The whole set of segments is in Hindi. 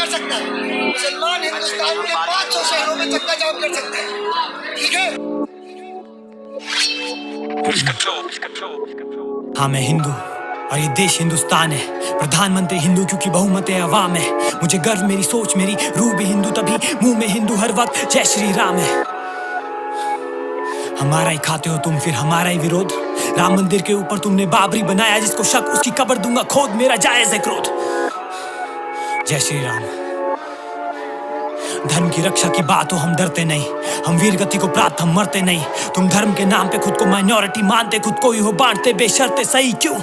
कर सकता है। मुसलमान हिंदुस्तान के 500 शहरों में चक्का जाम कर सकता है, ठीक है? हाँ, मैं हिंदू और ये देश हिंदुस्तान है। प्रधानमंत्री हिंदू क्योंकि बहुमत अवाम है। मुझे गर्व मेरी सोच मेरी रूह भी हिंदू, तभी मुंह में हिंदू हर वक्त जय श्री राम है। हमारा ही खाते हो तुम, फिर हमारा ही विरोध। राम मंदिर के ऊपर तुमने बाबरी बनाया, जिसको शक उसकी कब्र दूंगा खोद, मेरा जायज है क्रोध। जय श्री राम। धर्म की रक्षा की बात हो हम डरते नहीं, हम वीर गति को प्राप्त हम मरते नहीं। तुम धर्म के नाम पे खुद को माइनॉरिटी मानते, खुद को ही हो बांटते बेशर्ते, सही क्यों?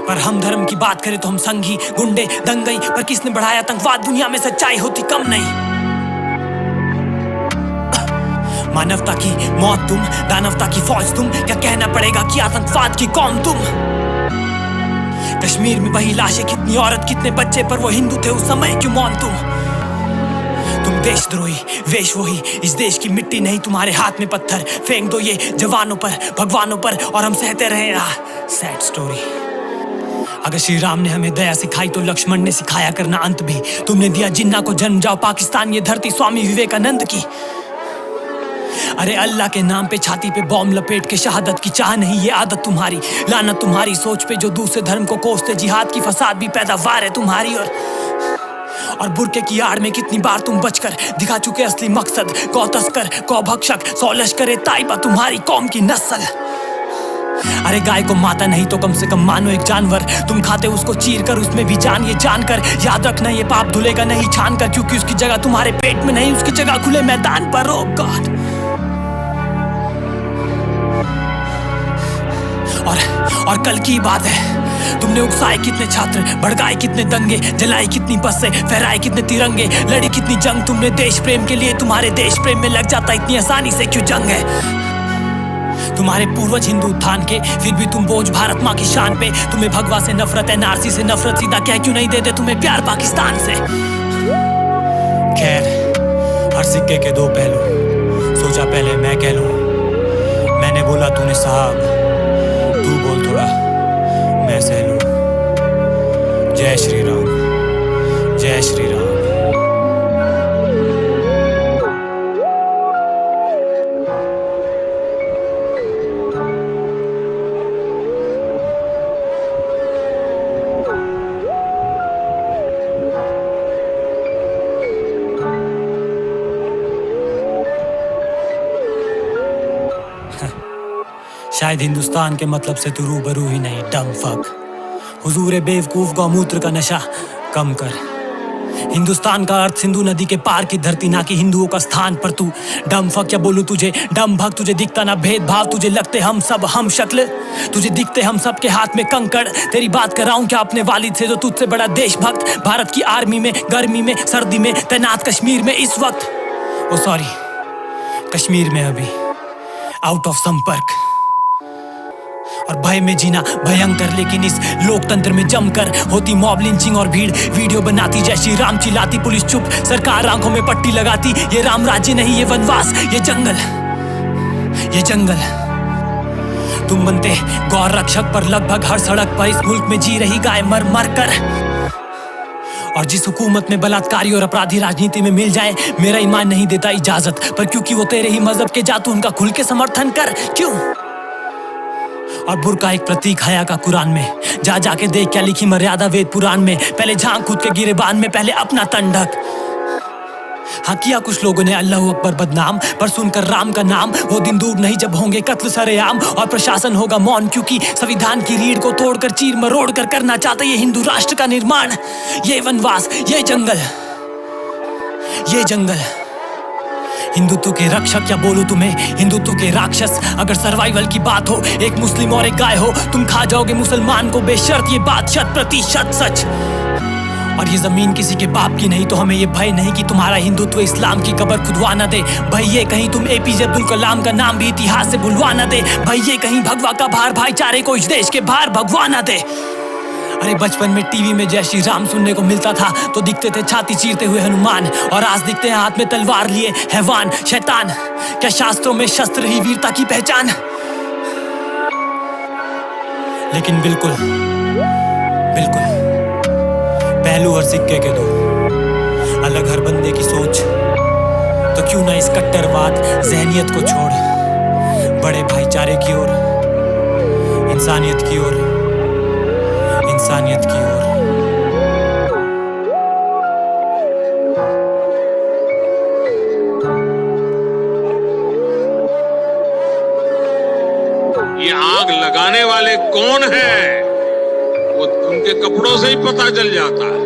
पर हम धर्म की बात करें तो हम संघी गुंडे दंगई। पर किसने बढ़ाया आतंकवाद? दुनिया में सच्चाई होती कम नहीं। मानवता की मौत तुम, दानवता की फौज तुम, क्या कहना पड़ेगा कि आतंकवाद की कौम तुम। कश्मीर में वही लाशें, कितनी औरत कितने बच्चे, पर वो हिंदू थे उस समय, क्यों मौन तुम देशद्रोही वेश वही। इस देश की मिट्टी नहीं तुम्हारे हाथ में पत्थर, फेंक दो ये जवानों पर भगवानों पर और हम सहते रहे। Sad story. अगर श्री राम ने हमें दया सिखाई तो लक्ष्मण ने सिखाया करना अंत भी। तुमने दिया जिन्ना को जन्म, जाओ पाकिस्तान ये धरती स्वामी विवेकानंद की। अरे अल्लाह के नाम पे छाती पे बॉम्ब लपेट के शहादत की चाह नहीं ये आदत तुम्हारी। लानत तुम्हारी सोच पे जो दूसरे धर्म को कोसते, जिहाद की फसाद भी पैदावार है तुम्हारी। और बुरके की आड़ में कितनी बार तुम बचकर दिखा चुके असली मकसद। कौ तस्कर कौ भक्षक सौ लश्करे ताइबा तुम्हारी कौम की नस्ल। अरे गाय को माता नहीं तो कम से कम मानो एक जानवर। तुम खाते उसको चीर कर, उसमें भी जान ये जानकर। याद रखना ये पाप धुलेगा नहीं छान कर, क्योंकि उसकी जगह तुम्हारे पेट में नहीं, उसकी जगह खुले मैदान पर। ओ गॉड। और कल की बात है, तुमने उकसाए कितने छात्र, भड़काए कितने दंगे, जलाए कितनी बसें, फहराए कितने तिरंगे, लड़ी कितनी जंग तुमने देश प्रेम के लिए। तुम्हारे देश प्रेम में लग जाता इतनी आसानी से क्यों जंग है? तुम्हारे पूर्वज हिंदू उत्थान के, फिर भी तुम बोझ भारत माँ की शान पे। तुम्हें भगवा से नफरत है, नारसी से नफरत, सीधा कह क्यों नहीं देते तुम्हें प्यार पाकिस्तान से? खैर, हर सिक्के के दो पहलू, सोचा पहले मैं कह लूं। मैंने बोला तूने साहब, तू बोल थोड़ा मैं सह लूं। जय श्री राम, जय श्री राम। शायद हिंदुस्तान के मतलब से तू रूबरू ही नहीं, डम फक। हुजूर बेवकूफ गौमूत्र का नशा कम कर। हिंदुस्तान का अर्थ सिंधु नदी के पार की धरती, ना कि हिंदुओं का स्थान। पर तू डम फक क्या बोलूं तुझे, डम भक्त। तुझे दिखता ना भेदभाव, तुझे लगते हम सब हम शक्ल, तुझे दिखते हम सब के हाथ में कंकड़। तेरी बात कराऊं क्या अपने वालिद से जो तुझसे बड़ा देशभक्त, भारत की आर्मी में गर्मी में सर्दी में तैनात, कश्मीर में इस वक्त। ओ सॉरी, कश्मीर में अभी आउट ऑफ संपर्क। और भय में जीना भयंकर, लेकिन इस लोकतंत्र में जमकर होती मॉब लिंचिंग और भीड़ वीडियो बनाती, जय श्री राम चिल्लाती, पुलिस चुप, सरकार आंखों में पट्टी लगाती। ये राम राज्य नहीं ये वनवास, ये जंगल, ये जंगल। तुम बनते गौर रक्षक, पर लगभग हर सड़क पर इस मुल्क में जी रही गाय मर मर कर। और जिस हुकूमत में बलात्कारी और अपराधी राजनीति में मिल जाए, मेरा ईमान नहीं देता इजाजत, पर क्योंकि वो तेरे ही मजहब के जातू, उनका खुल के समर्थन कर। क्यों? और बुर्का एक प्रतीक हया का कुरान में, जा जाके देख क्या लिखी मर्यादा वेद पुराण में। पहले झांक खुद के गिरेबान में, पहले अपना तन ढक। हाँ किया कुछ लोगों ने अल्लाह अकबर बदनाम, पर सुनकर राम का नाम वो दिन दूर नहीं जब होंगे कत्ल सरेआम। और प्रशासन होगा मौन, क्योंकि संविधान की रीढ़ को तोड़कर चीर मरोड़ कर करना चाहते ये हिंदू राष्ट्र का निर्माण। ये वनवास, ये जंगल, ये जंगल। हिंदुत्व के रक्षक या बोलूं तुम्हें हिंदुत्व के राक्षस। अगर सर्वाइवल की बात हो, एक मुस्लिम और एक गाय हो, तुम खा जाओगे मुसलमान को बेशर्त, ये बात 100% सच। और ये जमीन किसी के बाप की नहीं, तो हमें ये भय नहीं कि तुम्हारा हिंदुत्व इस्लाम की कब्र खुदवा न दे। भाई ये कहीं तुम एपीजे अब्दुल कलाम का नाम भी इतिहास से भुलवा न दे। भाई ये कहीं भगवा का भार भाईचारे को इस देश के बाहर भगवा न दे। अरे बचपन में टीवी में जय श्री राम सुनने को मिलता था, तो दिखते थे छाती चीरते हुए हनुमान, और आज दिखते हैं हाथ में तलवार लिए हैवान शैतान। क्या शास्त्रों में शस्त्र ही वीरता की पहचान? लेकिन बिल्कुल बिल्कुल पहलू हर सिक्के के दो। अलग हर बंदे की सोच, तो क्यों ना इस कट्टरवाद जहनियत को छोड़ बड़े भाईचारे की ओर, इंसानियत की ओर, इंसानियत की ओर। ये आग लगाने वाले कौन हैं? वो उनके कपड़ों से ही पता चल जाता है।